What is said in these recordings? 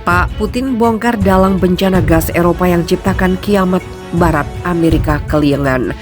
Pak Putin bongkar dalang bencana gas Eropa yang ciptakan kiamat barat Amerika keliengan.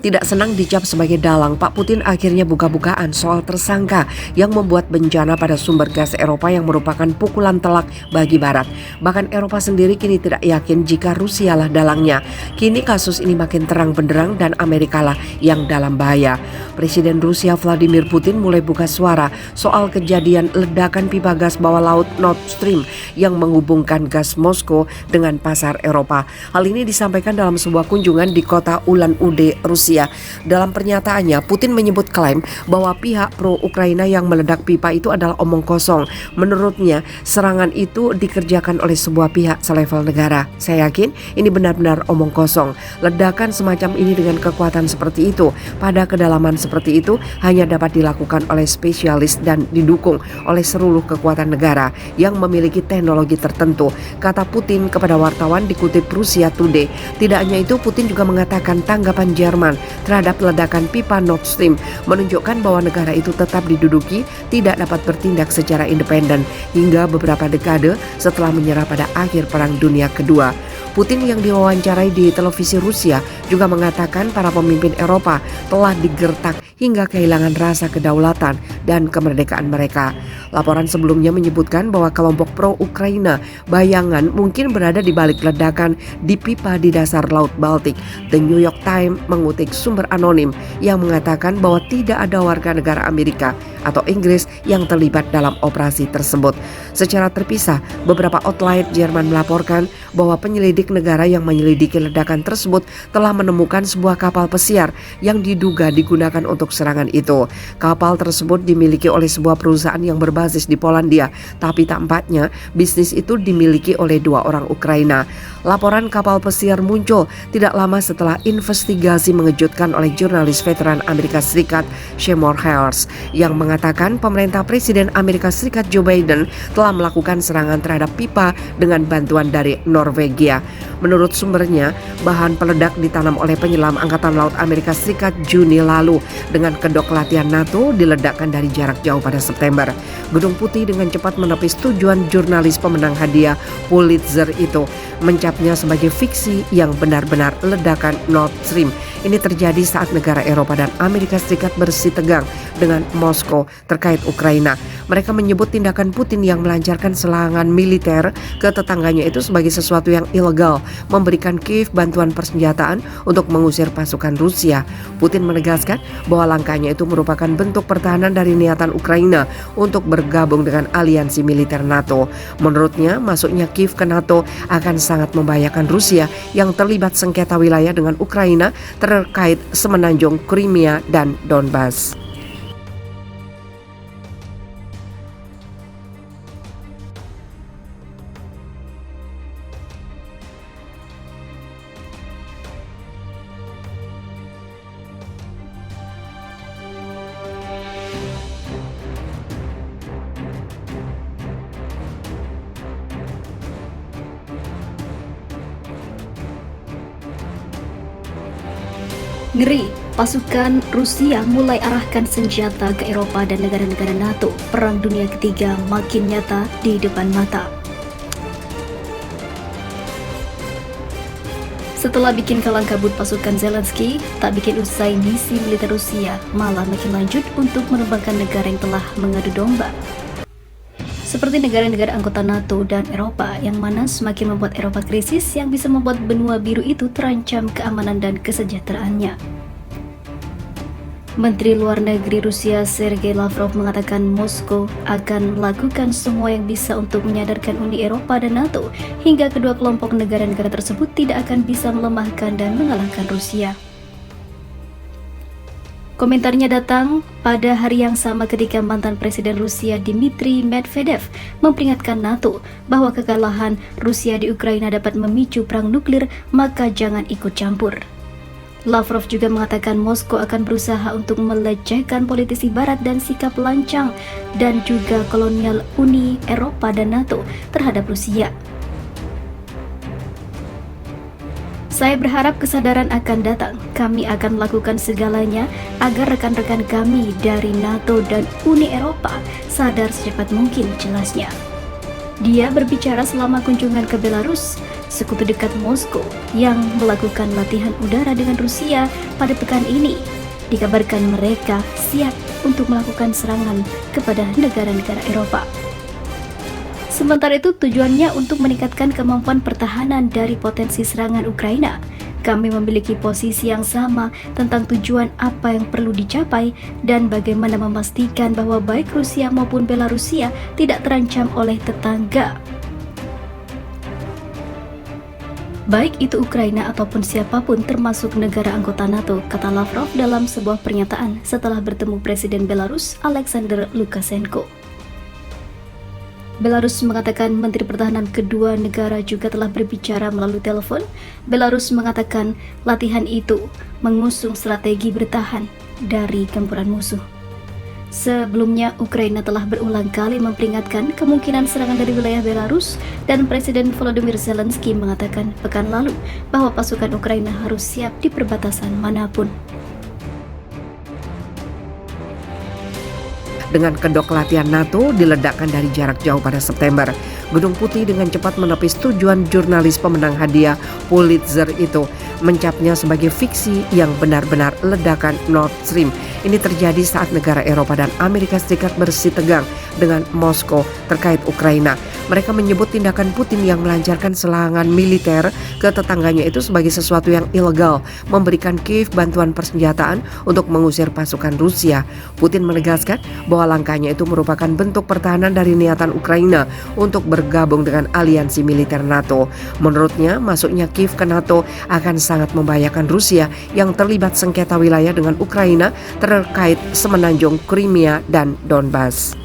Tidak senang dicap sebagai dalang, Pak Putin akhirnya buka-bukaan soal tersangka yang membuat bencana pada sumber gas Eropa yang merupakan pukulan telak bagi Barat. Bahkan Eropa sendiri kini tidak yakin jika Rusia lah dalangnya. Kini kasus ini makin terang benderang dan Amerika lah yang dalam bahaya. Presiden Rusia Vladimir Putin mulai buka suara soal kejadian ledakan pipa gas bawah laut Nord Stream yang menghubungkan gas Moskow dengan pasar Eropa. Hal ini disampaikan dalam sebuah kunjungan di kota Ulan-Ude, Rusia. Dalam pernyataannya, Putin menyebut klaim bahwa pihak pro-Ukraina yang meledak pipa itu adalah omong kosong. Menurutnya, serangan itu dikerjakan oleh sebuah pihak selevel negara. Saya yakin ini benar-benar omong kosong. Ledakan semacam ini dengan kekuatan seperti itu, pada kedalaman seperti itu, hanya dapat dilakukan oleh spesialis dan didukung oleh seluruh kekuatan negara yang memiliki teknologi tertentu, kata Putin kepada wartawan dikutip Russia Today. Tidak hanya itu, Putin juga mengatakan tanggapan Jerman terhadap ledakan pipa Nord Stream menunjukkan bahwa negara itu tetap diduduki, tidak dapat bertindak secara independen hingga beberapa dekade setelah menyerah pada akhir Perang Dunia Kedua. Putin yang diwawancarai di televisi Rusia juga mengatakan para pemimpin Eropa telah digertak hingga kehilangan rasa kedaulatan dan kemerdekaan mereka. Laporan sebelumnya menyebutkan bahwa kelompok pro-Ukraina bayangan mungkin berada di balik ledakan di pipa di dasar Laut Baltik. The New York Times mengutip sumber anonim yang mengatakan bahwa tidak ada warga negara Amerika atau Inggris yang terlibat dalam operasi tersebut. Secara terpisah, beberapa outlet Jerman melaporkan bahwa penyelidik negara yang menyelidiki ledakan tersebut telah menemukan sebuah kapal pesiar yang diduga digunakan untuk serangan itu. Kapal tersebut dimiliki oleh sebuah perusahaan yang berbasis di Polandia, tapi tampaknya bisnis itu dimiliki oleh dua orang Ukraina. Laporan kapal pesiar muncul tidak lama setelah investigasi mengejutkan oleh jurnalis veteran Amerika Serikat Seymour Hersh yang mengatakan pemerintah Presiden Amerika Serikat Joe Biden telah melakukan serangan terhadap pipa dengan bantuan dari Norwegia. Menurut sumbernya, bahan peledak ditanam oleh penyelam Angkatan Laut Amerika Serikat Juni lalu dengan kedok latihan NATO diledakkan dari jarak jauh pada September. Gedung Putih dengan cepat menepis tujuan jurnalis pemenang hadiah Pulitzer itu, mencapnya sebagai fiksi yang benar-benar ledakan Nord Stream. Ini terjadi saat negara Eropa dan Amerika Serikat bersitegang dengan Moskow terkait Ukraina. Mereka menyebut tindakan Putin yang melancarkan serangan militer ke tetangganya itu sebagai sesuatu yang ilegal, memberikan Kiev bantuan persenjataan untuk mengusir pasukan Rusia. Putin menegaskan bahwa langkahnya itu merupakan bentuk pertahanan dari niatan Ukraina untuk bergabung dengan aliansi militer NATO. Menurutnya, masuknya Kiev ke NATO akan sangat membahayakan Rusia yang terlibat sengketa wilayah dengan Ukraina terkait semenanjung Crimea dan Donbas. Ngeri, pasukan Rusia mulai arahkan senjata ke Eropa dan negara-negara NATO. Perang Dunia Ketiga makin nyata di depan mata. Setelah bikin kalang kabut pasukan Zelensky, tak bikin usai misi militer Rusia, malah makin lanjut untuk menumbangkan negara yang telah mengadu domba. Seperti negara-negara anggota NATO dan Eropa, yang mana semakin membuat Eropa krisis yang bisa membuat benua biru itu terancam keamanan dan kesejahteraannya. Menteri Luar Negeri Rusia Sergei Lavrov mengatakan Moskow akan melakukan semua yang bisa untuk menyadarkan Uni Eropa dan NATO hingga kedua kelompok negara-negara tersebut tidak akan bisa melemahkan dan mengalahkan Rusia. Komentarnya datang pada hari yang sama ketika mantan Presiden Rusia Dmitry Medvedev memperingatkan NATO bahwa kekalahan Rusia di Ukraina dapat memicu perang nuklir, maka jangan ikut campur. Lavrov juga mengatakan Moskow akan berusaha untuk melecehkan politisi Barat dan sikap lancang dan juga kolonial Uni Eropa dan NATO terhadap Rusia. Saya berharap kesadaran akan datang. Kami akan melakukan segalanya agar rekan-rekan kami dari NATO dan Uni Eropa sadar secepat mungkin, jelasnya. Dia berbicara selama kunjungan ke Belarus, sekutu dekat Moskow yang melakukan latihan udara dengan Rusia pada pekan ini. Dikabarkan mereka siap untuk melakukan serangan kepada negara-negara Eropa. Sementara itu tujuannya untuk meningkatkan kemampuan pertahanan dari potensi serangan Ukraina. Kami memiliki posisi yang sama tentang tujuan apa yang perlu dicapai dan bagaimana memastikan bahwa baik Rusia maupun Belarusia tidak terancam oleh tetangga. Baik itu Ukraina ataupun siapapun termasuk negara anggota NATO, kata Lavrov dalam sebuah pernyataan setelah bertemu Presiden Belarus Alexander Lukashenko. Belarus mengatakan Menteri Pertahanan kedua negara juga telah berbicara melalui telepon. Belarus mengatakan latihan itu mengusung strategi bertahan dari gempuran musuh. Sebelumnya, Ukraina telah berulang kali memperingatkan kemungkinan serangan dari wilayah Belarus dan Presiden Volodymyr Zelensky mengatakan pekan lalu bahwa pasukan Ukraina harus siap di perbatasan manapun. Dengan kedok latihan NATO diledakkan dari jarak jauh pada September, Gedung Putih dengan cepat menepis tujuan jurnalis pemenang hadiah Pulitzer itu, mencapnya sebagai fiksi yang benar-benar ledakan Nord Stream. Ini terjadi saat negara Eropa dan Amerika Serikat bersitegang dengan Moskow terkait Ukraina. Mereka menyebut tindakan Putin yang melancarkan serangan militer ke tetangganya itu sebagai sesuatu yang ilegal, memberikan Kiev bantuan persenjataan untuk mengusir pasukan Rusia. Putin menegaskan bahwa langkahnya itu merupakan bentuk pertahanan dari niatan Ukraina untuk bergabung dengan aliansi militer NATO. Menurutnya, masuknya Kiev ke NATO akan sangat membahayakan Rusia yang terlibat sengketa wilayah dengan Ukraina terkait semenanjung Crimea dan Donbas.